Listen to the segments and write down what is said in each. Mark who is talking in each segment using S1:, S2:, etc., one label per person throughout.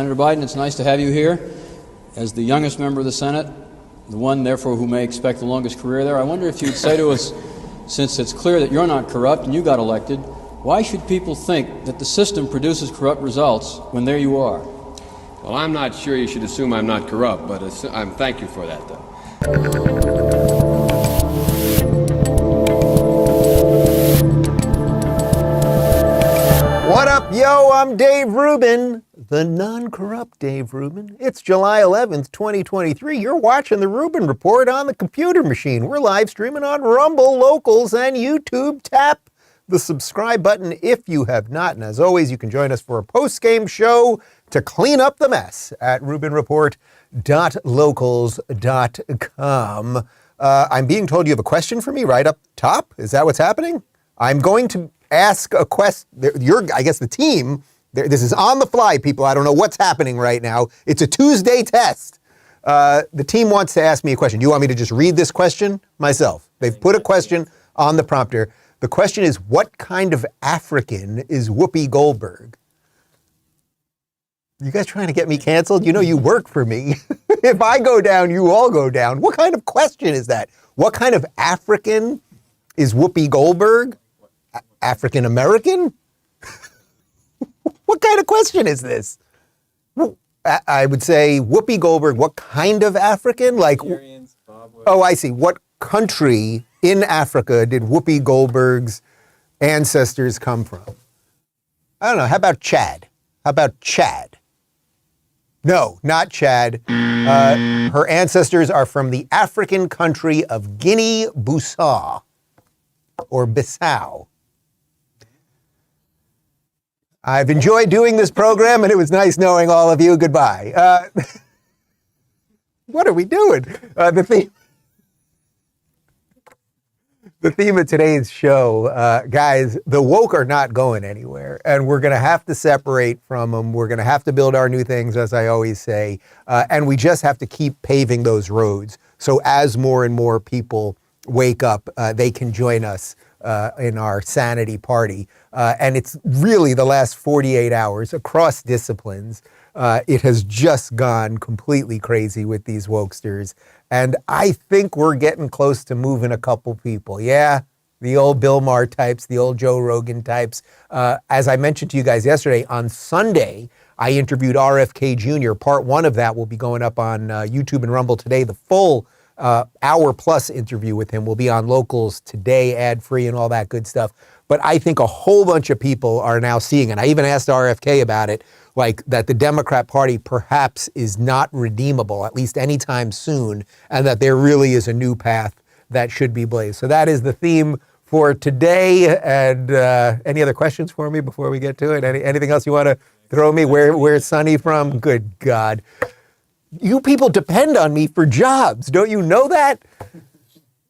S1: Senator Biden, it's nice to have you here. As the youngest member of the Senate, the one, therefore, who may expect the longest career there, I wonder if you'd say to us, since it's clear that you're not corrupt and you got elected, why should people think that the system produces corrupt results when there you are?
S2: Well, I'm not sure you should assume I'm not corrupt, but thank you for that, though.
S3: What up, yo? I'm Dave Rubin, the non-corrupt Dave Rubin. It's July 11th, 2023. You're watching the Rubin Report on the computer machine. We're live streaming on Rumble, Locals, and YouTube. Tap the subscribe button if you have not. And as always, you can join us for a post-game show to clean up the mess at rubinreport.locals.com. I'm being told you have a question for me right up top. Is that what's happening? I'm going to ask a question. I guess the team, this is on the fly, people. I don't know what's happening right now. It's a Tuesday test. The team wants to ask me a question. Do you want me to just read this question myself? They've put a question on the prompter. The question is, what kind of African is Whoopi Goldberg? You guys trying to get me canceled? You know you work for me. If I go down, you all go down. What kind of question is that? What kind of African is Whoopi Goldberg? African American? What kind of question is this? I would say Whoopi Goldberg, what kind of African? Like, oh, I see. What country in Africa did Whoopi Goldberg's ancestors come from? I don't know. How about Chad? How about Chad? No, not Chad. Her ancestors are from the African country of Guinea-Bissau or Bissau. I've enjoyed doing this program, and it was nice knowing all of you. Goodbye. What are we doing? The theme of today's show, guys, the woke are not going anywhere, and we're going to have to separate from them. We're going to have to build our new things, as I always say, and we just have to keep paving those roads. So as more and more people wake up, they can join us in our sanity party. And it's really the last 48 hours across disciplines. It has just gone completely crazy with these wokesters. And I think we're getting close to moving a couple people. Yeah, the old Bill Maher types, the old Joe Rogan types. As I mentioned to you guys yesterday, on Sunday, I interviewed RFK Jr. Part one of that will be going up on YouTube and Rumble today. The full hour-plus interview with him will be on Locals today, ad-free and all that good stuff. But I think a whole bunch of people are now seeing, and I even asked RFK about it, like that the Democrat Party perhaps is not redeemable, at least anytime soon, and that there really is a new path that should be blazed. So that is the theme for today. And any other questions for me before we get to it? Anything else you want to throw me? Where's Sonny from? Good God. You people depend on me for jobs. Don't you know that?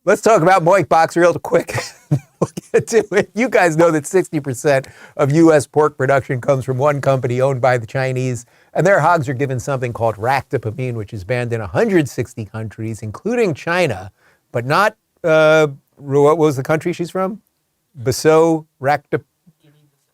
S3: Let's talk about Moink Box real quick. We'll get to it. You guys know that 60% of U.S. pork production comes from one company owned by the Chinese, and their hogs are given something called ractopamine, which is banned in 160 countries, including China, but not, what was the country she's from? Bissau,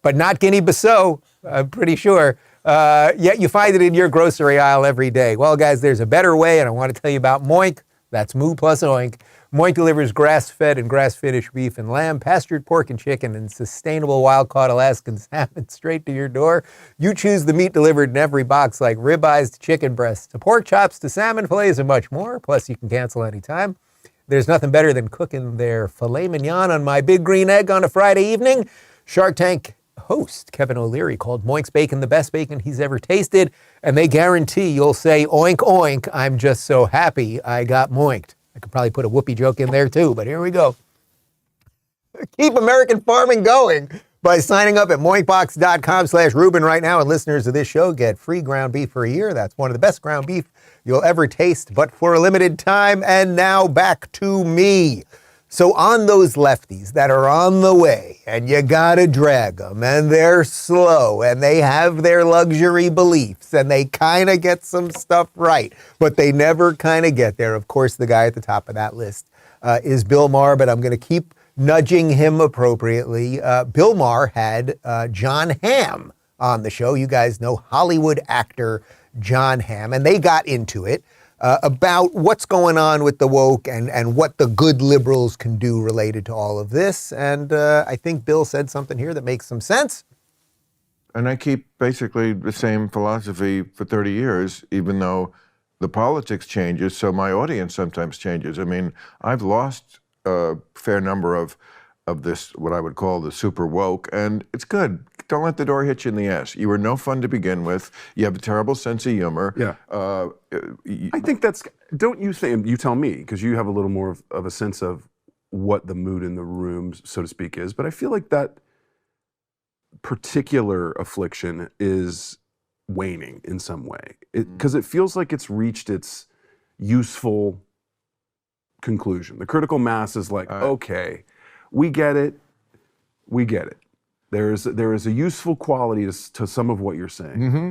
S3: but not Guinea-Bissau, I'm pretty sure. Yet you find it in your grocery aisle every day. Well, guys, there's a better way, and I want to tell you about Moink. That's Moo plus Oink. Moink delivers grass-fed and grass-finished beef and lamb, pastured pork and chicken, and sustainable wild-caught Alaskan salmon straight to your door. You choose the meat delivered in every box, like ribeyes to chicken breasts, to pork chops, to salmon fillets, and much more. Plus, you can cancel anytime. There's nothing better than cooking their filet mignon on my big green egg on a Friday evening. Shark Tank host Kevin O'Leary called Moink's bacon the best bacon he's ever tasted, and they guarantee you'll say, oink, oink, I'm just so happy I got moinked. I could probably put a whoopee joke in there too, but here we go. Keep American farming going by signing up at moinkbox.com/Rubin right now, and listeners of this show get free ground beef for a year. That's one of the best ground beef you'll ever taste, but for a limited time. And now back to me. So on those lefties that are on the way, and you gotta drag them, and they're slow, and they have their luxury beliefs, and they kind of get some stuff right, but they never kind of get there. Of course, the guy at the top of that list is Bill Maher, but I'm going to keep nudging him appropriately. Bill Maher had John Hamm on the show. You guys know Hollywood actor Jon Hamm, and they got into it about what's going on with the woke and what the good liberals can do related to all of this. And I think Bill said something here that makes some sense.
S4: And I keep basically the same philosophy for 30 years, even though the politics changes, so my audience sometimes changes. I mean, I've lost a fair number of this, what I would call the super woke, and it's good. Don't let the door hit you in the ass. You were no fun to begin with. You have a terrible sense of humor.
S5: Yeah. I think that's, don't you think, you tell me, because you have a little more of a sense of what the mood in the room, so to speak, is, but I feel like that particular affliction is waning in some way. Because it feels like it's reached its useful conclusion. The critical mass is like, okay, we get it. There is a useful quality to some of what you're saying.
S4: Mm-hmm.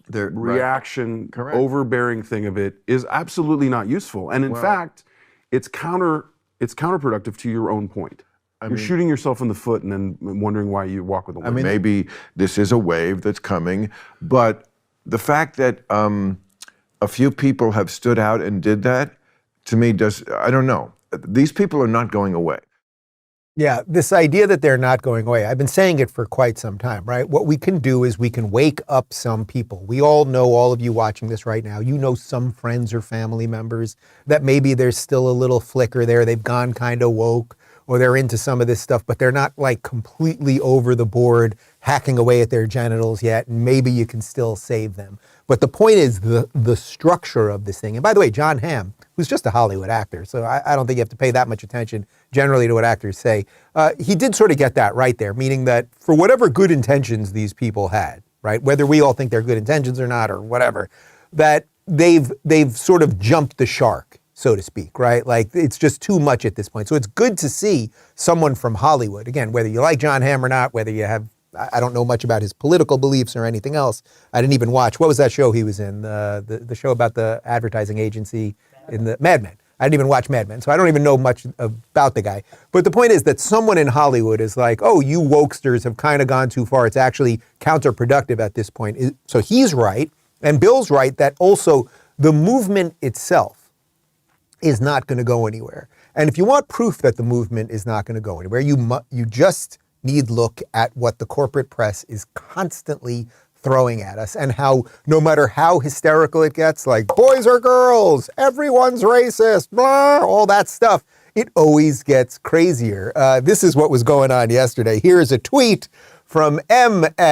S5: The reaction,
S4: Correct.
S5: overbearing thing of it is absolutely not useful. And in fact, it's counterproductive to your own point. You're shooting yourself in the foot and then wondering why you walk with a limp.
S4: I mean, maybe this is a wave that's coming, but the fact that a few people have stood out and did that, to me, I don't know. These people are not going away.
S3: Yeah, this idea that they're not going away, I've been saying it for quite some time, right? What we can do is we can wake up some people. We all know, all of you watching this right now, you know some friends or family members that maybe there's still a little flicker there. They've gone kind of woke, or they're into some of this stuff, but they're not like completely over the board hacking away at their genitals yet, and maybe you can still save them. But the point is the structure of this thing. And by the way, Jon Hamm, who's just a Hollywood actor, so I don't think you have to pay that much attention generally to what actors say. He did sort of get that right there, meaning that for whatever good intentions these people had, right, whether we all think they're good intentions or not or whatever, that they've sort of jumped the shark, so to speak, right? Like it's just too much at this point. So it's good to see someone from Hollywood, again, whether you like Jon Hamm or not, whether you have, I don't know much about his political beliefs or anything else. I didn't even watch, what was that show he was in? The show about the advertising agency in the Mad Men. I didn't even watch Mad Men, so I don't even know much about the guy. But the point is that someone in Hollywood is like, oh, you wokesters have kind of gone too far. It's actually counterproductive at this point. So he's right, and Bill's right that also the movement itself is not going to go anywhere. And if you want proof that the movement is not going to go anywhere, you just need look at what the corporate press is constantly throwing at us, and how no matter how hysterical it gets, like boys or girls, everyone's racist, blah, all that stuff, it always gets crazier. This is what was going on yesterday. Here's a tweet from MSNBC.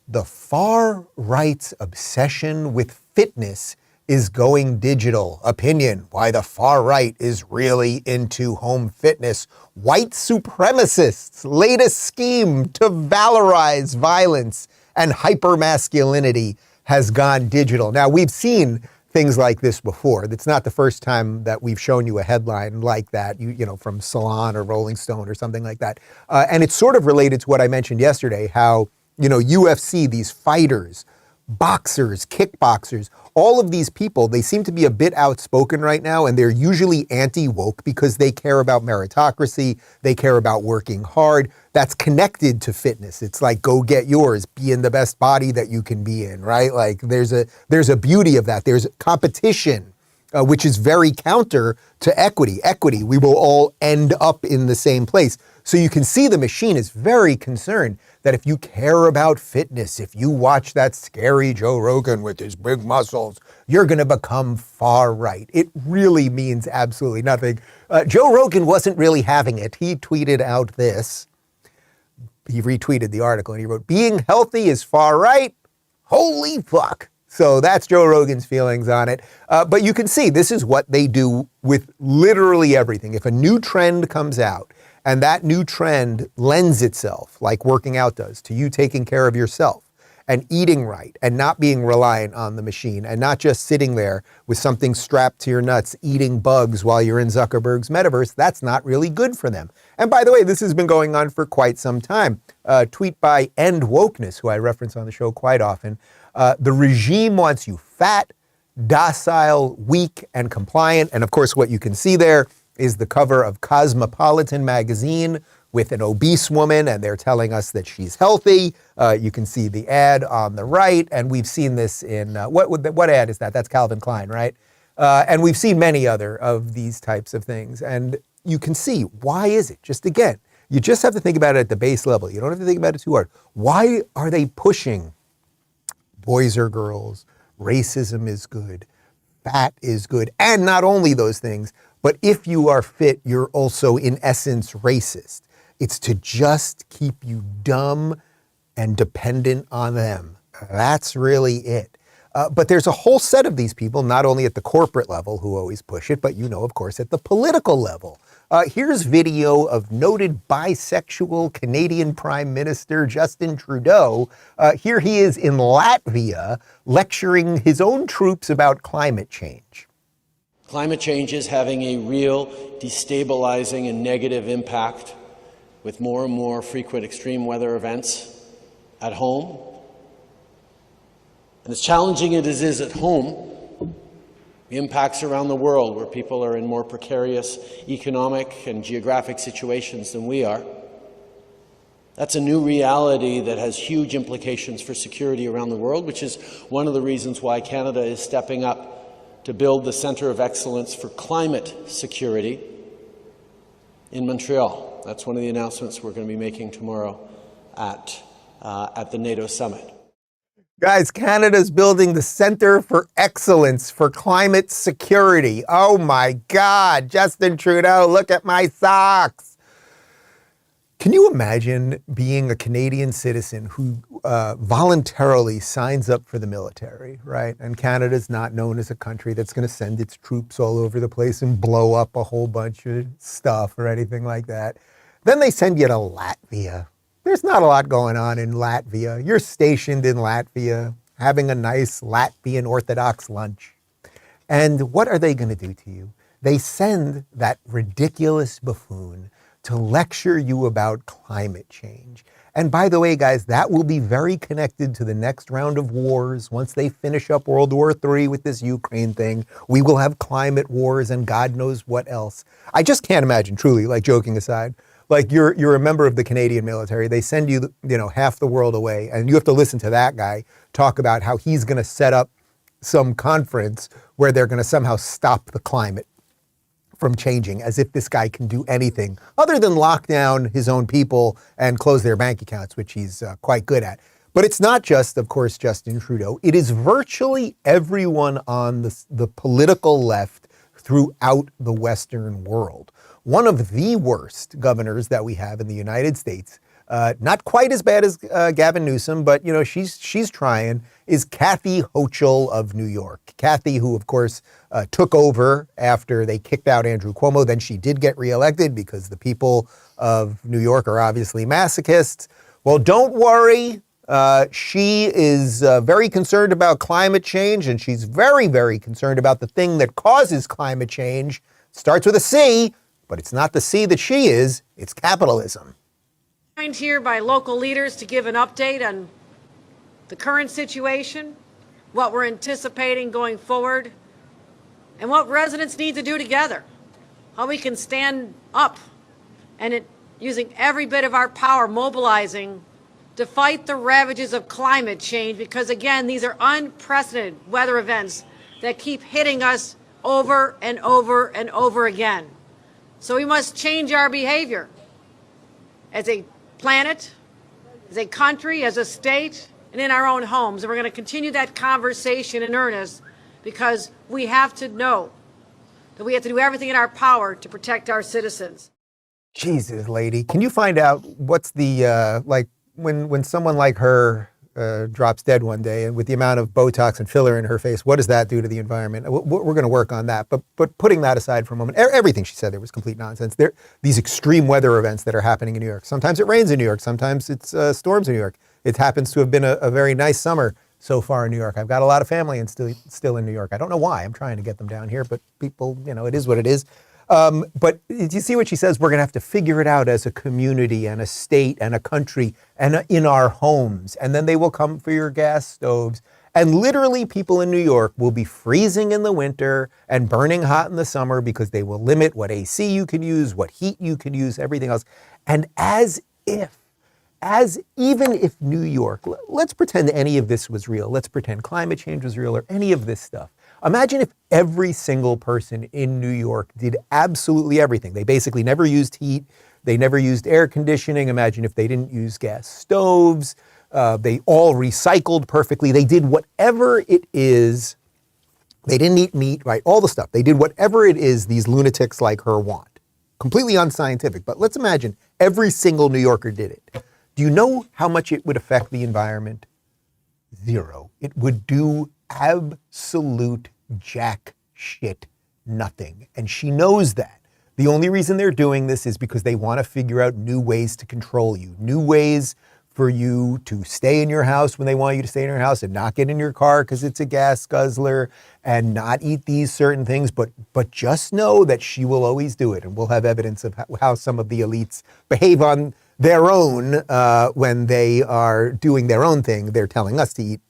S3: The far right's obsession with fitness is going digital. Opinion, why the far right is really into home fitness. White supremacists' latest scheme to valorize violence and hypermasculinity has gone digital. Now, we've seen things like this before. It's not the first time that we've shown you a headline like that, you know, from Salon or Rolling Stone or something like that. And it's sort of related to what I mentioned yesterday, how, you know, UFC, these fighters, boxers, kickboxers, all of these people, they seem to be a bit outspoken right now, and they're usually anti-woke because they care about meritocracy, they care about working hard. That's connected to fitness. It's like, go get yours, be in the best body that you can be in, right? Like there's a beauty of that. There's competition, which is very counter to equity. Equity, we will all end up in the same place. So you can see the machine is very concerned that if you care about fitness, if you watch that scary Joe Rogan with his big muscles, you're going to become far right. It really means absolutely nothing. Joe Rogan wasn't really having it. He tweeted out this. He retweeted the article and he wrote, "Being healthy is far right? Holy fuck." So that's Joe Rogan's feelings on it. But you can see this is what they do with literally everything. If a new trend comes out, and that new trend lends itself, like working out does, to you taking care of yourself and eating right and not being reliant on the machine and not just sitting there with something strapped to your nuts, eating bugs while you're in Zuckerberg's metaverse, that's not really good for them. And by the way, this has been going on for quite some time. Tweet by End Wokeness, who I reference on the show quite often. The regime wants you fat, docile, weak, and compliant. And of course, what you can see there is the cover of Cosmopolitan magazine with an obese woman, and they're telling us that she's healthy. You can see the ad on the right, and we've seen this in, what ad is that? That's Calvin Klein, right? And we've seen many other of these types of things. And you can see, why is it? Just again, you just have to think about it at the base level. You don't have to think about it too hard. Why are they pushing boys or girls? Racism is good. Fat is good. And not only those things, but if you are fit, you're also in essence racist. It's to just keep you dumb and dependent on them. That's really it. But there's a whole set of these people, not only at the corporate level who always push it, but of course, at the political level. Here's video of noted bisexual Canadian Prime Minister Justin Trudeau. Here he is in Latvia lecturing his own troops about climate change.
S6: Climate change is having a real destabilizing and negative impact with more and more frequent extreme weather events at home. And as challenging as it is at home, the impacts around the world where people are in more precarious economic and geographic situations than we are. That's a new reality that has huge implications for security around the world, which is one of the reasons why Canada is stepping up to build the Centre of Excellence for Climate Security in Montreal. That's one of the announcements we're going to be making tomorrow at the NATO summit.
S3: Guys, Canada's building the Centre for Excellence for Climate Security. Oh my God, Justin Trudeau, look at my socks. Can you imagine being a Canadian citizen who voluntarily signs up for the military, right? And Canada's not known as a country that's going to send its troops all over the place and blow up a whole bunch of stuff or anything like that. Then they send you to Latvia. There's not a lot going on in Latvia. You're stationed in Latvia, having a nice Latvian Orthodox lunch. And what are they going to do to you? They send that ridiculous buffoon to lecture you about climate change. And by the way, guys, that will be very connected to the next round of wars. Once they finish up World War III with this Ukraine thing, we will have climate wars and God knows what else. I just can't imagine, truly, like joking aside, like you're a member of the Canadian military. They send you, half the world away, and you have to listen to that guy talk about how he's going to set up some conference where they're going to somehow stop the climate from changing, as if this guy can do anything other than lock down his own people and close their bank accounts, which he's quite good at. But it's not just, of course, Justin Trudeau. It is virtually everyone on the political left throughout the Western world. One of the worst governors that we have in the United States, not quite as bad as Gavin Newsom, but she's trying, is Kathy Hochul of New York. Kathy, who of course took over after they kicked out Andrew Cuomo. Then she did get reelected because the people of New York are obviously masochists. Well, don't worry. She is very concerned about climate change, and she's very, very concerned about the thing that causes climate change. Starts with a C, but it's not the C that she is, it's capitalism.
S7: Joined here by local leaders to give an update on the current situation, what we're anticipating going forward, and what residents need to do together, how we can stand up and using every bit of our power, mobilizing to fight the ravages of climate change, because again, these are unprecedented weather events that keep hitting us over and over and over again. So we must change our behavior as a planet, as a country, as a state, and in our own homes. And we're going to continue that conversation in earnest, because we have to know that we have to do everything in our power to protect our citizens.
S3: Jesus, lady, can you find out what's the, when someone like her drops dead one day, and with the amount of Botox and filler in her face, what does that do to the environment? We're going to work on that. But putting that aside for a moment, everything she said there was complete nonsense. These extreme weather events that are happening in New York. Sometimes it rains in New York. Sometimes it's storms in New York. It happens to have been a very nice summer so far in New York. I've got a lot of family and still in New York. I don't know why. I'm trying to get them down here, but people, it is what it is. But do you see what she says? We're going to have to figure it out as a community and a state and a country and in our homes. And then they will come for your gas stoves And literally people in New York will be freezing in the winter and burning hot in the summer because they will limit what AC you can use, what heat you can use, everything else. And even if New York, let's pretend any of this was real. Let's pretend climate change was real or any of this stuff. Imagine if every single person in New York did absolutely everything. They basically never used heat. They never used air conditioning. Imagine if they didn't use gas stoves. They all recycled perfectly. They did whatever it is. They didn't eat meat, right? All the stuff. They did whatever it is these lunatics like her want. Completely unscientific. But let's imagine every single New Yorker did it. Do you know how much it would affect the environment? Zero. It would do absolute jack shit nothing. And she knows that. The only reason they're doing this is because they want to figure out new ways to control you, new ways for you to stay in your house when they want you to stay in your house and not get in your car because it's a gas guzzler and not eat these certain things. But just know that she will always do it. And we'll have evidence of how some of the elites behave on their own when they are doing their own thing. They're telling us to eat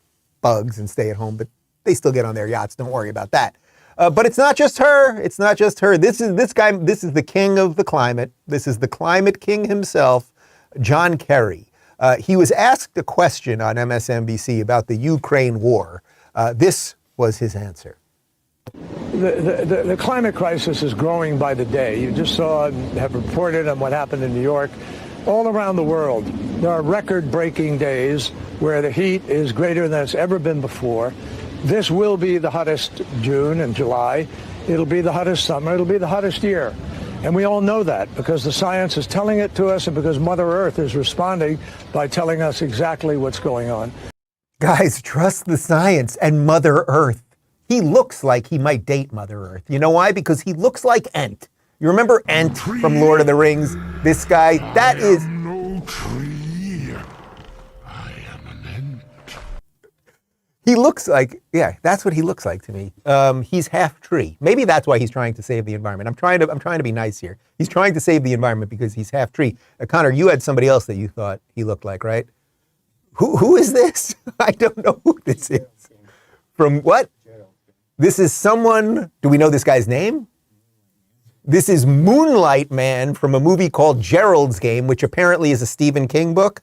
S3: bugs and stay at home, but they still get on their yachts. Don't worry about that. But it's not just her. It's not just her. This is the king of the climate. This is the climate king himself, John Kerry. He was asked a question on MSNBC about the Ukraine war. This was his answer.
S8: The climate crisis is growing by the day. You just saw and have reported on what happened in New York. All around the world, there are record-breaking days where the heat is greater than it's ever been before. This will be the hottest June and July. It'll be the hottest summer. It'll be the hottest year. And we all know that because the science is telling it to us and because Mother Earth is responding by telling us exactly what's going on.
S3: Guys, trust the science and Mother Earth. He looks like he might date Mother Earth. You know why? Because he looks like Ent. You remember Ent from Lord of the Rings? This guy, that is...
S9: no tree. I am an Ent.
S3: He looks like, yeah, that's what he looks like to me. He's half tree. Maybe that's why he's trying to save the environment. I'm trying to be nice here. He's trying to save the environment because he's half tree. Connor, you had somebody else that you thought he looked like, right? Who is this? I don't know who this is. From what? This is someone, do we know this guy's name? This is Moonlight Man from a movie called Gerald's Game, which apparently is a Stephen King book.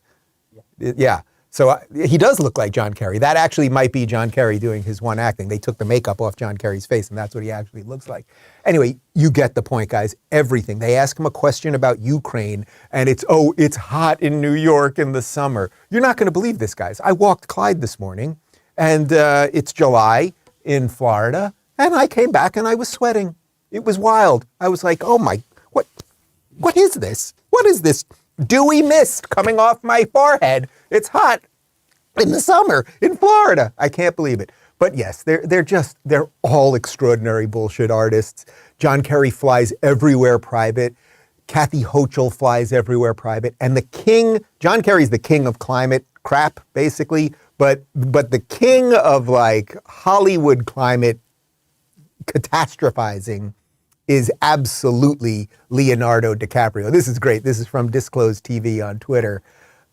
S3: Yeah. So he does look like John Kerry. That actually might be John Kerry doing his one acting. They took the makeup off John Kerry's face, and that's what he actually looks like. Anyway, you get the point, guys. Everything. They ask him a question about Ukraine, and it's hot in New York in the summer. You're not going to believe this, guys. I walked Clyde this morning, and it's July in Florida, and I came back and I was sweating. It was wild. I was like, oh my, what is this? What is this dewy mist coming off my forehead? It's hot in the summer in Florida. I can't believe it. But yes, they're all extraordinary bullshit artists. John Kerry flies everywhere private. Kathy Hochul flies everywhere private. And the king, John Kerry's the king of climate crap, basically. But the king of like Hollywood climate catastrophizing is absolutely Leonardo DiCaprio. This is great. This is from Disclosed TV on Twitter.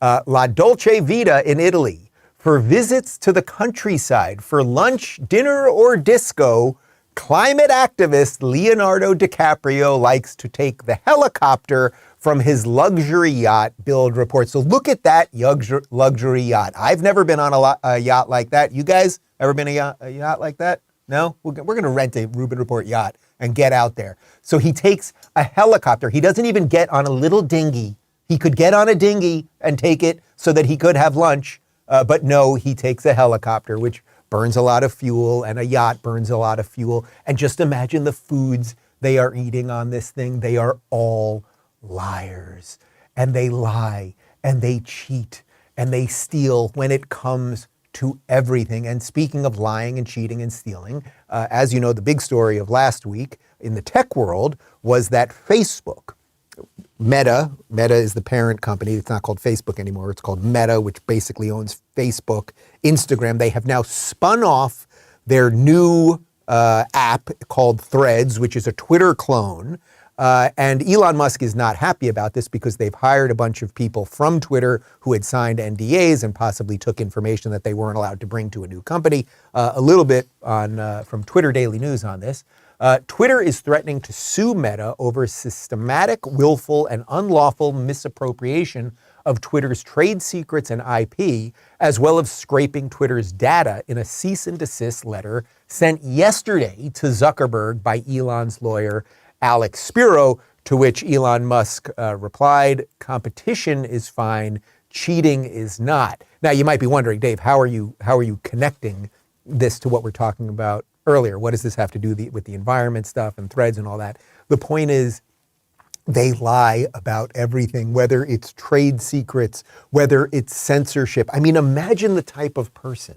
S3: La Dolce Vita in Italy. For visits to the countryside, for lunch, dinner, or disco, climate activist Leonardo DiCaprio likes to take the helicopter from his luxury yacht, Build reports. So look at that luxury yacht. I've never been on a yacht like that. You guys ever been a yacht like that? No? We're going to rent a Rubin Report yacht and get out there. So he takes a helicopter. He doesn't even get on a little dinghy. He could get on a dinghy and take it so that he could have lunch. But no, he takes a helicopter, which burns a lot of fuel, and a yacht burns a lot of fuel. And just imagine the foods they are eating on this thing. They are all liars. And they lie, and they cheat, and they steal when it comes to everything. And speaking of lying and cheating and stealing, as you know, the big story of last week in the tech world was that Facebook, Meta is the parent company. It's not called Facebook anymore. It's called Meta, which basically owns Facebook, Instagram. They have now spun off their new app called Threads, which is a Twitter clone. And Elon Musk is not happy about this because they've hired a bunch of people from Twitter who had signed NDAs and possibly took information that they weren't allowed to bring to a new company. A little bit on from Twitter Daily News on this. Twitter is threatening to sue Meta over systematic, willful, and unlawful misappropriation of Twitter's trade secrets and IP, as well as scraping Twitter's data in a cease and desist letter sent yesterday to Zuckerberg by Elon's lawyer, Alex Spiro, to which Elon Musk replied, "Competition is fine, cheating is not." Now you might be wondering, Dave, how are you connecting this to what we're talking about earlier? What does this have to do with the environment stuff and threads and all that? The point is, they lie about everything, whether it's trade secrets, whether it's censorship. I mean, imagine the type of person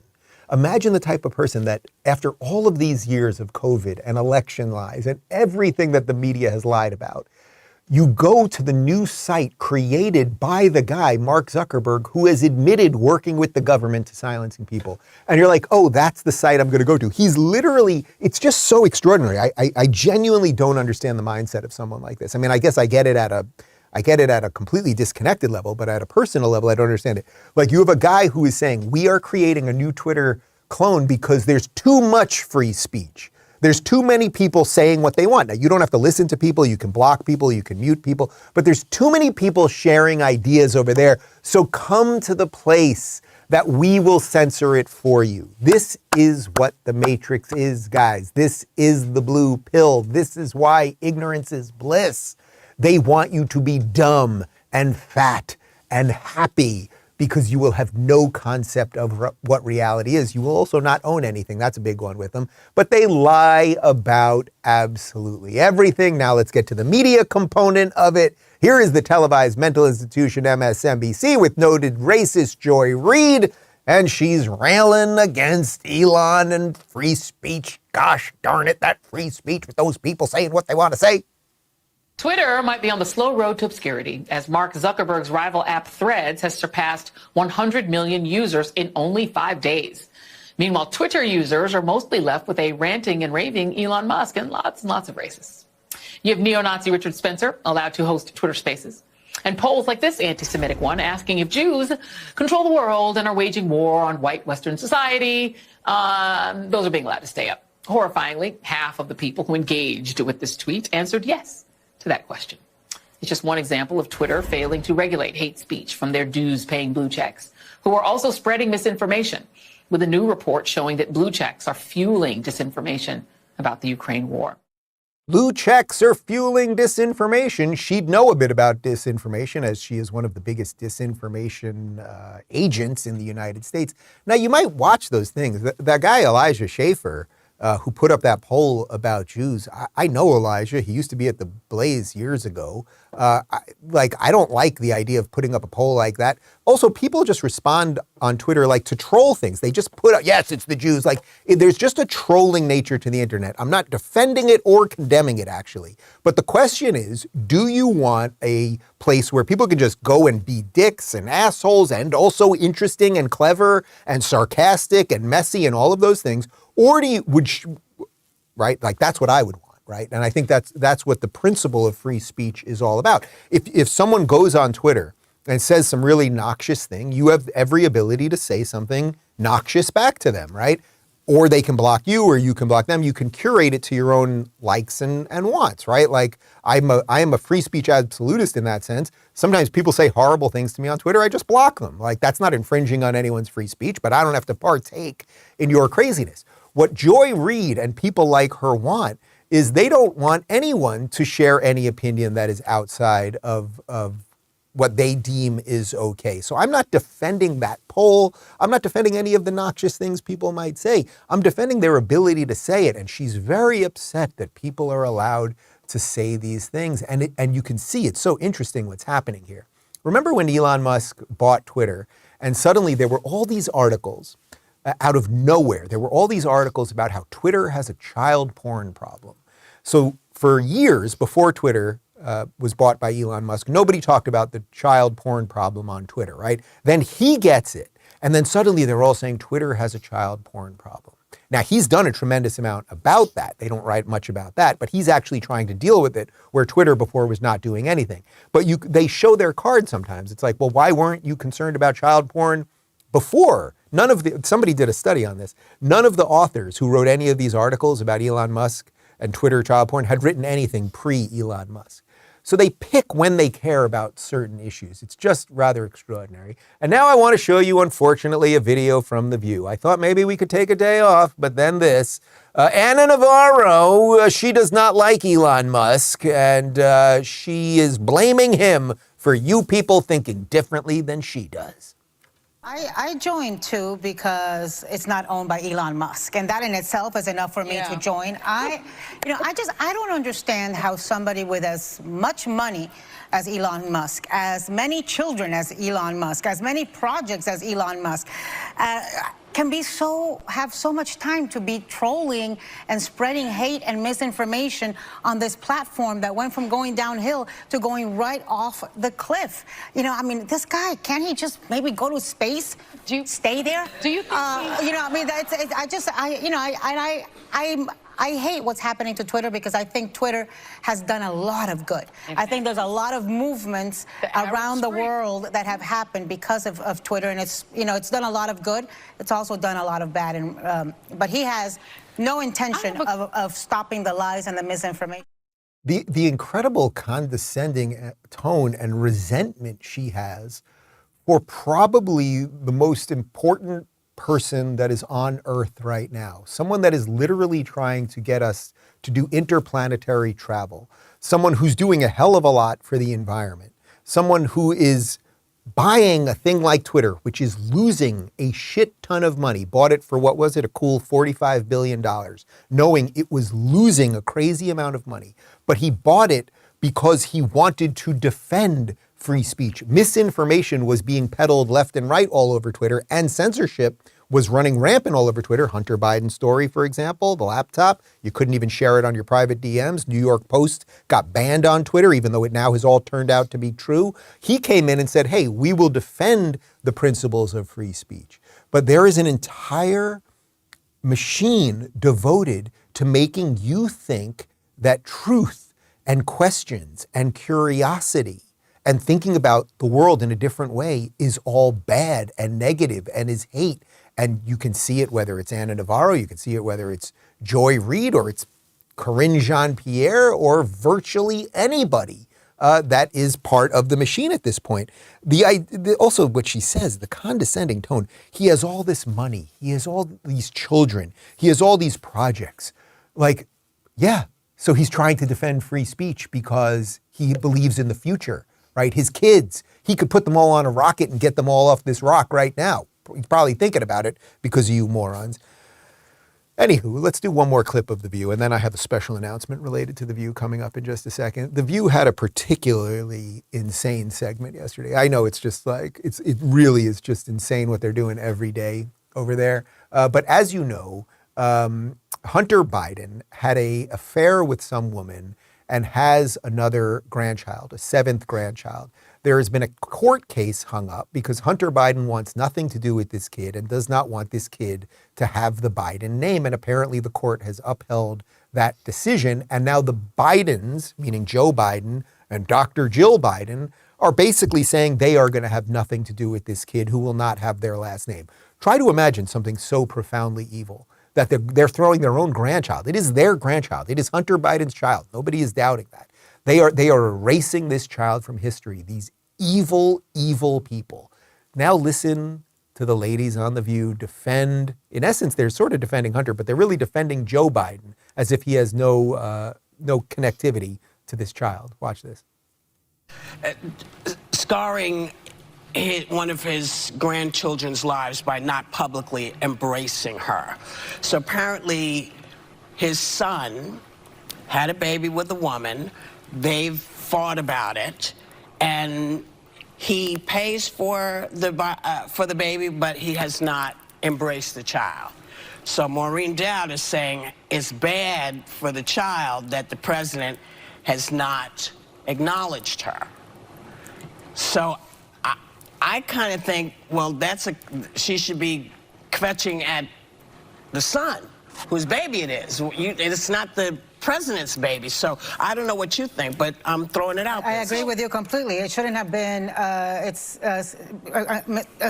S3: that after all of these years of COVID and election lies and everything that the media has lied about, you go to the new site created by the guy, Mark Zuckerberg, who has admitted working with the government to silencing people. And you're like, oh, that's the site I'm going to go to. He's literally, it's just so extraordinary. I genuinely don't understand the mindset of someone like this. I mean, I guess I get it at a completely disconnected level, but at a personal level, I don't understand it. Like, you have a guy who is saying, we are creating a new Twitter clone because there's too much free speech. There's too many people saying what they want. Now, you don't have to listen to people. You can block people. You can mute people. But there's too many people sharing ideas over there. So come to the place that we will censor it for you. This is what the Matrix is, guys. This is the blue pill. This is why ignorance is bliss. They want you to be dumb and fat and happy, because you will have no concept of what reality is. You will also not own anything. That's a big one with them. But they lie about absolutely everything. Now let's get to the media component of it. Here is the televised mental institution MSNBC with noted racist Joy Reid, and she's railing against Elon and free speech. Gosh darn it, that free speech with those people saying what they want to say.
S10: Twitter might be on the slow road to obscurity, as Mark Zuckerberg's rival app Threads has surpassed 100 million users in only 5 days. Meanwhile, Twitter users are mostly left with a ranting and raving Elon Musk and lots of racists. You have neo-Nazi Richard Spencer allowed to host Twitter Spaces, and polls like this anti-Semitic one asking if Jews control the world and are waging war on white Western society, those are being allowed to stay up. Horrifyingly, half of the people who engaged with this tweet answered yes to that question. It's just one example of Twitter failing to regulate hate speech from their dues-paying blue checks, who are also spreading misinformation, with a new report showing that blue checks are fueling disinformation about the Ukraine war.
S3: Blue checks are fueling disinformation. She'd know a bit about disinformation, as she is one of the biggest disinformation agents in the United States. Now, you might watch those things. That guy, Elijah Schaffer, who put up that poll about Jews. I know Elijah. He used to be at the Blaze years ago. I don't like the idea of putting up a poll like that. Also, people just respond on Twitter like to troll things. They just put up, yes, it's the Jews. Like, there's just a trolling nature to the internet. I'm not defending it or condemning it, actually. But the question is, do you want a place where people can just go and be dicks and assholes and also interesting and clever and sarcastic and messy and all of those things? Or right? Like, that's what I would want, right? And I think that's what the principle of free speech is all about. If someone goes on Twitter and says some really noxious thing, you have every ability to say something noxious back to them, right? Or they can block you, or you can block them. You can curate it to your own likes and wants, right? Like, I am a free speech absolutist in that sense. Sometimes people say horrible things to me on Twitter. I just block them. Like, that's not infringing on anyone's free speech, but I don't have to partake in your craziness. What Joy Reid and people like her want is they don't want anyone to share any opinion that is outside of what they deem is okay. So I'm not defending that poll. I'm not defending any of the noxious things people might say. I'm defending their ability to say it. And she's very upset that people are allowed to say these things. And you can see it's so interesting what's happening here. Remember when Elon Musk bought Twitter and suddenly there were all these articles out of nowhere. There were all these articles about how Twitter has a child porn problem. So for years before Twitter was bought by Elon Musk, nobody talked about the child porn problem on Twitter, right? Then he gets it. And then suddenly they're all saying Twitter has a child porn problem. Now, he's done a tremendous amount about that. They don't write much about that, but he's actually trying to deal with it where Twitter before was not doing anything. But they show their card sometimes. It's like, well, why weren't you concerned about child porn before? Somebody did a study on this. None of the authors who wrote any of these articles about Elon Musk and Twitter child porn had written anything pre-Elon Musk. So they pick when they care about certain issues. It's just rather extraordinary. And now I want to show you, unfortunately, a video from The View. I thought maybe we could take a day off, but then this. Anna Navarro, she does not like Elon Musk, and she is blaming him for you people thinking differently than she does.
S11: I joined too because it's not owned by Elon Musk, and that in itself is enough for me to join. I don't understand how somebody with as much money as Elon Musk, as many children as Elon Musk, as many projects as Elon Musk, can have so much time to be trolling and spreading hate and misinformation on this platform that went from going downhill to going right off the cliff. You know, I mean, this guy, can't he just maybe go to space? Stay there?
S10: Do you think
S11: I hate what's happening to Twitter because I think Twitter has done a lot of good. I think there's a lot of movements around the world that have happened because of Twitter, and it's done a lot of good. It's also done a lot of bad, but he has no intention of stopping the lies and the misinformation.
S3: The incredible condescending tone and resentment she has for probably the most important person that is on Earth right now, someone that is literally trying to get us to do interplanetary travel, someone who's doing a hell of a lot for the environment, someone who is buying a thing like Twitter, which is losing a shit ton of money, bought it for, what was it, a cool $45 billion, knowing it was losing a crazy amount of money. But he bought it because he wanted to defend free speech. Misinformation was being peddled left and right all over Twitter, and censorship was running rampant all over Twitter. Hunter Biden's story, for example, the laptop, you couldn't even share it on your private DMs. New York Post got banned on Twitter, even though it now has all turned out to be true. He came in and said, hey, we will defend the principles of free speech. But there is an entire machine devoted to making you think that truth and questions and curiosity and thinking about the world in a different way is all bad and negative and is hate. And you can see it whether it's Anna Navarro, you can see it whether it's Joy Reid or it's Corinne Jean-Pierre or virtually anybody that is part of the machine at this point. Also what she says, the condescending tone, he has all this money, he has all these children, he has all these projects. Like, yeah, so he's trying to defend free speech because he believes in the future. Right? His kids, he could put them all on a rocket and get them all off this rock right now. He's probably thinking about it because of you morons. Anywho, let's do one more clip of The View, and then I have a special announcement related to The View coming up in just a second. The View had a particularly insane segment yesterday. I know it's just like, it really is just insane what they're doing every day over there. But as you know, Hunter Biden had an affair with some woman and has another grandchild, a seventh grandchild. There has been a court case hung up because Hunter Biden wants nothing to do with this kid and does not want this kid to have the Biden name. And apparently the court has upheld that decision. And now the Bidens, meaning Joe Biden and Dr. Jill Biden, are basically saying they are going to have nothing to do with this kid who will not have their last name. Try to imagine something so profoundly evil that they're throwing their own grandchild. It is their grandchild. It is Hunter Biden's child. Nobody is doubting that. They are erasing this child from history. These evil, evil people. Now listen to the ladies on The View defend, in essence, they're sort of defending Hunter, but they're really defending Joe Biden as if he has no connectivity to this child. Watch this.
S12: Scarring one of his grandchildren's lives by not publicly embracing her. So apparently his son had a baby with a woman. They've fought about it, and he pays for the baby, but he has not embraced the child. So Maureen Dowd is saying it's bad for the child that the president has not acknowledged her. So I kind of think, well, she should be fetching at the son whose baby it is. It's not the president's baby. So I don't know what you think, but I'm throwing it out there.
S11: I agree with you completely. It shouldn't have been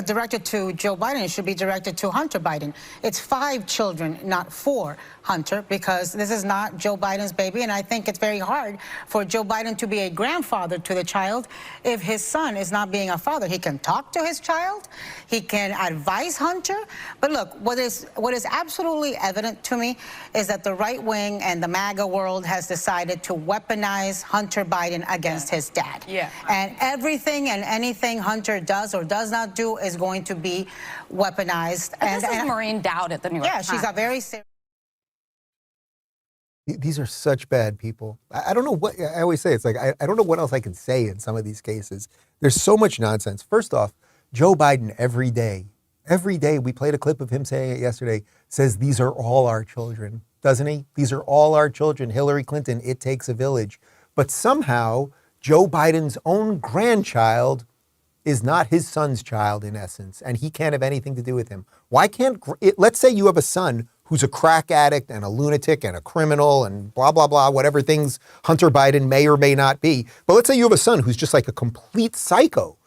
S11: directed to Joe Biden. It should be directed to Hunter Biden. It's 5 children, not 4, Hunter, because this is not Joe Biden's baby. And I think it's very hard for Joe Biden to be a grandfather to the child if his son is not being a father. He can talk to his child. He can advise Hunter. But look, what is absolutely evident to me is that the right wing and the MAGA world has decided to weaponize Hunter Biden against his dad.
S13: Yeah.
S11: And everything and anything Hunter does or does not do is going to be weaponized.
S13: And this is Maureen Dowd at the New York Times.
S11: Yeah, she's a very serious.
S3: These are such bad people. I don't know what, I always say, it's like, I don't know what else I can say in some of these cases. There's so much nonsense. First off, Joe Biden every day, we played a clip of him saying it yesterday, says these are all our children, doesn't he? These are all our children. Hillary Clinton, it takes a village. But somehow, Joe Biden's own grandchild is not his son's child in essence, and he can't have anything to do with him. Why can't, let's say you have a son who's a crack addict and a lunatic and a criminal and blah, blah, blah, whatever things Hunter Biden may or may not be. But let's say you have a son who's just like a complete psycho.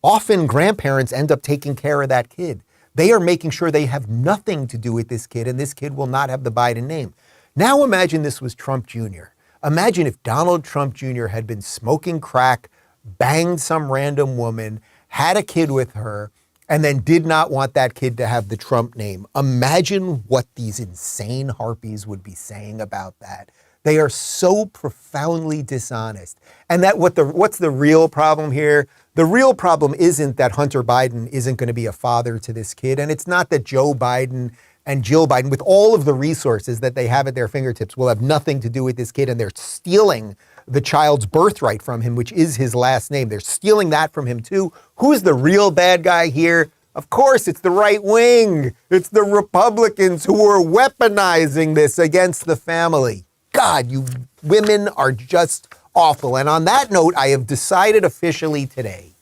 S3: Often grandparents end up taking care of that kid. They are making sure they have nothing to do with this kid, and this kid will not have the Biden name. Now imagine this was Trump Jr. Imagine if Donald Trump Jr. had been smoking crack, banged some random woman, had a kid with her, and then did not want that kid to have the Trump name. Imagine what these insane harpies would be saying about that. They are so profoundly dishonest. And that what's the real problem here? The real problem isn't that Hunter Biden isn't going to be a father to this kid. And it's not that Joe Biden and Jill Biden, with all of the resources that they have at their fingertips, will have nothing to do with this kid. And they're stealing the child's birthright from him, which is his last name. They're stealing that from him too. Who's the real bad guy here? Of course, it's the right wing. It's the Republicans who are weaponizing this against the family. God, you women are just awful. And on that note, I have decided officially today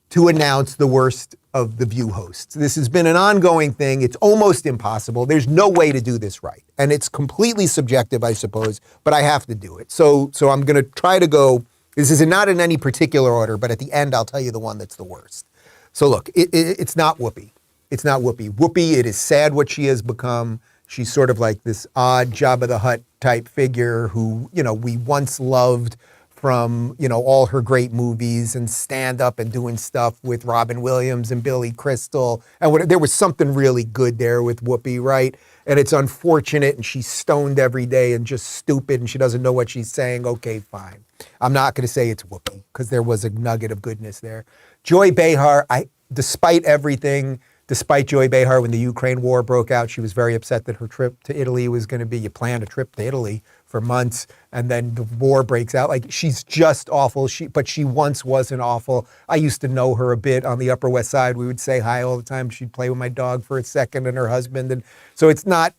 S3: to announce the worst of the View hosts. This has been an ongoing thing. It's almost impossible. There's no way to do this right. And it's completely subjective, I suppose, but I have to do it. So I'm going to try to go, this is not in any particular order, but at the end, I'll tell you the one that's the worst. So look, it's not Whoopi. It's not Whoopi. Whoopi, it is sad what she has become. She's sort of like this odd Jabba the Hutt type figure who, we once loved from, all her great movies and stand up and doing stuff with Robin Williams and Billy Crystal. And there was something really good there with Whoopi, right? And it's unfortunate and she's stoned every day and just stupid and she doesn't know what she's saying. Okay, fine. I'm not going to say it's Whoopi because there was a nugget of goodness there. Joy Behar, despite everything, despite Joy Behar, when the Ukraine war broke out, she was very upset that her trip to Italy was going to be, you planned a trip to Italy for months, and then the war breaks out. Like, she's just awful, but she once wasn't awful. I used to know her a bit on the Upper West Side. We would say hi all the time. She'd play with my dog for a second and her husband. And so it's not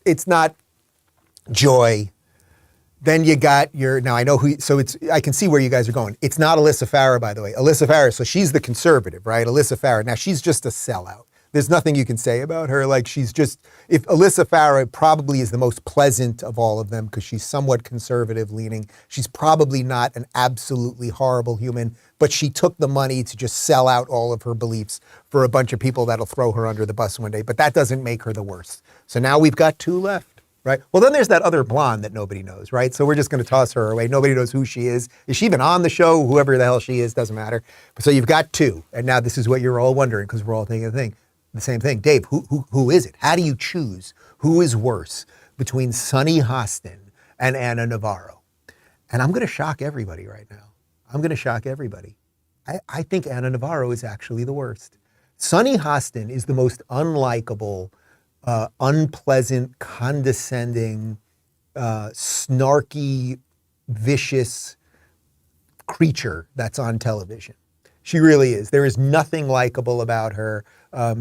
S3: Joy. Then you got now I know who, so I can see where you guys are going. It's not Alyssa Farah, by the way. Alyssa Farah, so she's the conservative, right? Alyssa Farah. Now, she's just a sellout. There's nothing you can say about her. Like, she's just, if Alyssa Farah probably is the most pleasant of all of them because she's somewhat conservative leaning. She's probably not an absolutely horrible human, but she took the money to just sell out all of her beliefs for a bunch of people that'll throw her under the bus one day. But that doesn't make her the worst. So now we've got 2 left. Right? Well, then there's that other blonde that nobody knows, right? So we're just going to toss her away. Nobody knows who she is. Is she even on the show? Whoever the hell she is, doesn't matter. So you've got 2. And now this is what you're all wondering because we're all thinking the same thing. Dave, who is it? How do you choose who is worse between Sunny Hostin and Anna Navarro? And I'm going to shock everybody right now. I'm going to shock everybody. I think Anna Navarro is actually the worst. Sunny Hostin is the most unlikable, unpleasant, condescending, snarky, vicious creature that's on television. She really is. There is nothing likable about her.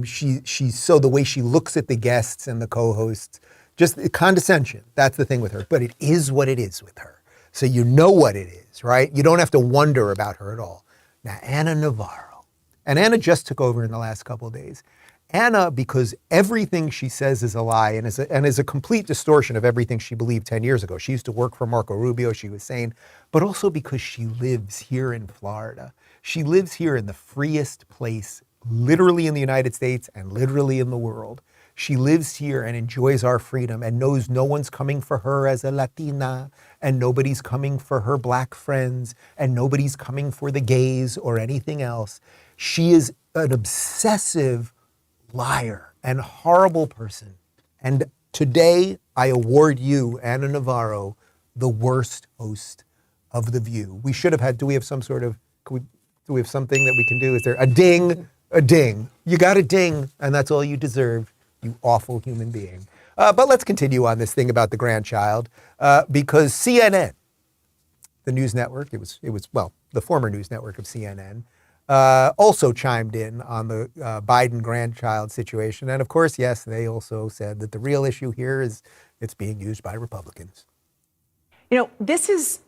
S3: She's so, the way she looks at the guests and the co-hosts, just condescension. That's the thing with her. But it is what it is with her. So you know what it is, right? You don't have to wonder about her at all. Now, Anna Navarro. And Anna just took over in the last couple of days. Anna, because everything she says is a lie and is a complete distortion of everything she believed 10 years ago. She used to work for Marco Rubio, she was saying, but also because she lives here in Florida. She lives here in the freest place, literally in the United States and literally in the world. She lives here and enjoys our freedom and knows no one's coming for her as a Latina, and nobody's coming for her black friends, and nobody's coming for the gays or anything else. She is an obsessive liar and horrible person. And today I award you, Anna Navarro, the worst host of The View. We should have had, do we have some sort of, do we have something that we can do? Is there a ding? A ding. You got a ding, and that's all you deserve, you awful human being. But let's continue on this thing about the grandchild, because CNN, the news network, it was well, the former news network of CNN, also chimed in on the Biden grandchild situation. And of course, yes, they also said that the real issue here is it's being used by Republicans.
S14: You know, this is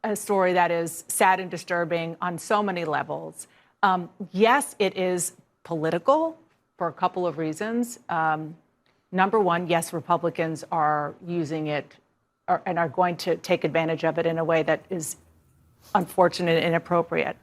S14: a story that is sad and disturbing on so many levels. Yes, it is political for a couple of reasons. Number one, yes, Republicans are using it and are going to take advantage of it in a way that is unfortunate and inappropriate.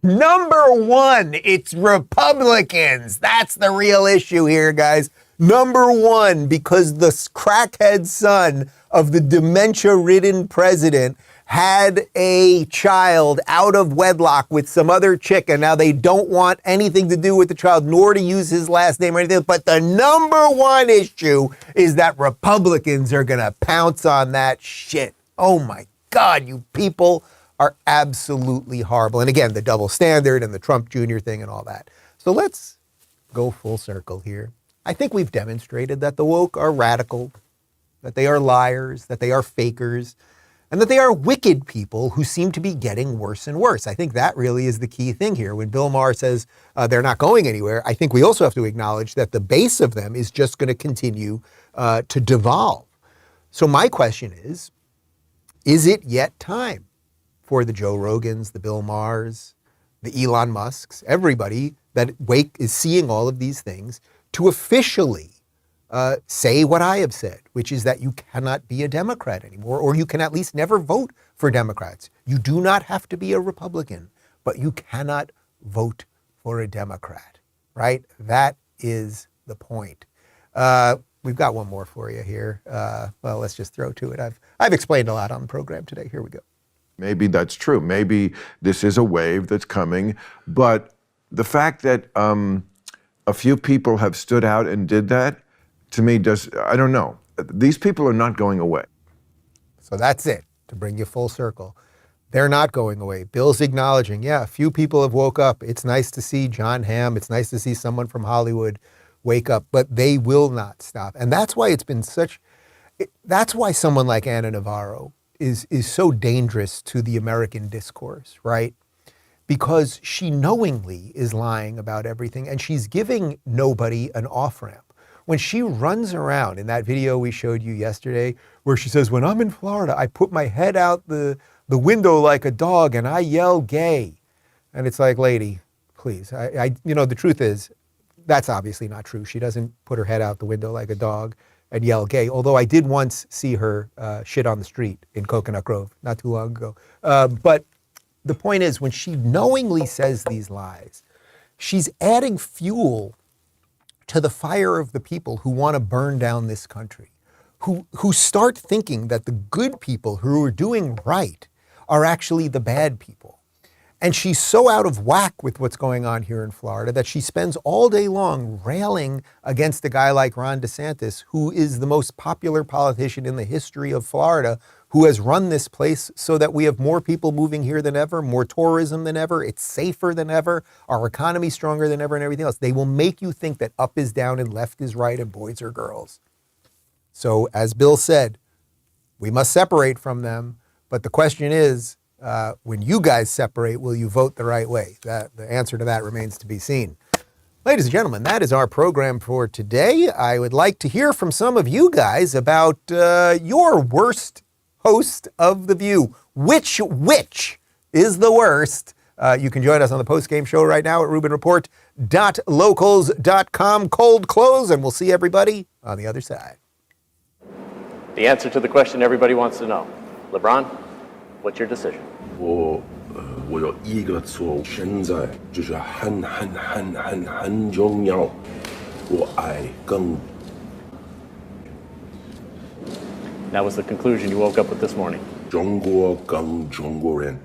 S3: Number one, it's Republicans. That's the real issue here, guys. Number one, because the crackhead son of the dementia-ridden president had a child out of wedlock with some other chick, and now they don't want anything to do with the child, nor to use his last name or anything. But the number one issue is that Republicans are going to pounce on that shit. Oh my God, you people are absolutely horrible. And again, the double standard and the Trump Jr. thing and all that. So let's go full circle here. I think we've demonstrated that the woke are radical, that they are liars, that they are fakers, and that they are wicked people who seem to be getting worse and worse. I think that really is the key thing here. When Bill Maher says they're not going anywhere, I think we also have to acknowledge that the base of them is just going to continue to devolve. So my question is it yet time for the Joe Rogans, the Bill Mahers, the Elon Musks, everybody that is seeing all of these things to officially say what I have said, which is that you cannot be a Democrat anymore, or you can at least never vote for Democrats. You do not have to be a Republican, but you cannot vote for a Democrat, right? That is the point. We've got one more for you here. Well, let's just throw to it. I've explained a lot on the program today. Here we go.
S4: Maybe that's true. Maybe this is a wave that's coming. But the fact that a few people have stood out and did that, to me, I don't know. These people are not going away.
S3: So that's it, to bring you full circle. They're not going away. Bill's acknowledging, yeah, a few people have woke up. It's nice to see John Hamm. It's nice to see someone from Hollywood wake up, but they will not stop. And that's why that's why someone like Anna Navarro is so dangerous to the American discourse, right? Because she knowingly is lying about everything, and she's giving nobody an off-ramp. When she runs around in that video we showed you yesterday, where she says, when I'm in Florida, I put my head out the window like a dog and I yell gay. And it's like, lady, please. The truth is, that's obviously not true. She doesn't put her head out the window like a dog and yell gay. Although I did once see her shit on the street in Coconut Grove not too long ago. But the point is, when she knowingly says these lies, she's adding fuel to the fire of the people who want to burn down this country, who start thinking that the good people who are doing right are actually the bad people. And she's so out of whack with what's going on here in Florida that she spends all day long railing against a guy like Ron DeSantis, who is the most popular politician in the history of Florida, who has run this place so that we have more people moving here than ever, more tourism than ever, it's safer than ever, our economy stronger than ever, and everything else. They will make you think that up is down and left is right and boys are girls. So as Bill said, we must separate from them. But the question is, when you guys separate, will you vote the right way? The answer to that remains to be seen. Ladies and gentlemen, that is our program for today. I would like to hear from some of you guys about your worst host of The View. Which is the worst You can join us on the post-game show right now at rubinreport.locals.com. Cold close, and we'll see everybody on the other side.
S15: The answer to the question everybody wants to know. LeBron, what's your decision?
S16: 我有一个错误，现在就是很重要，我爱更。
S15: That was the conclusion you woke up with this morning.
S16: 中国跟中国人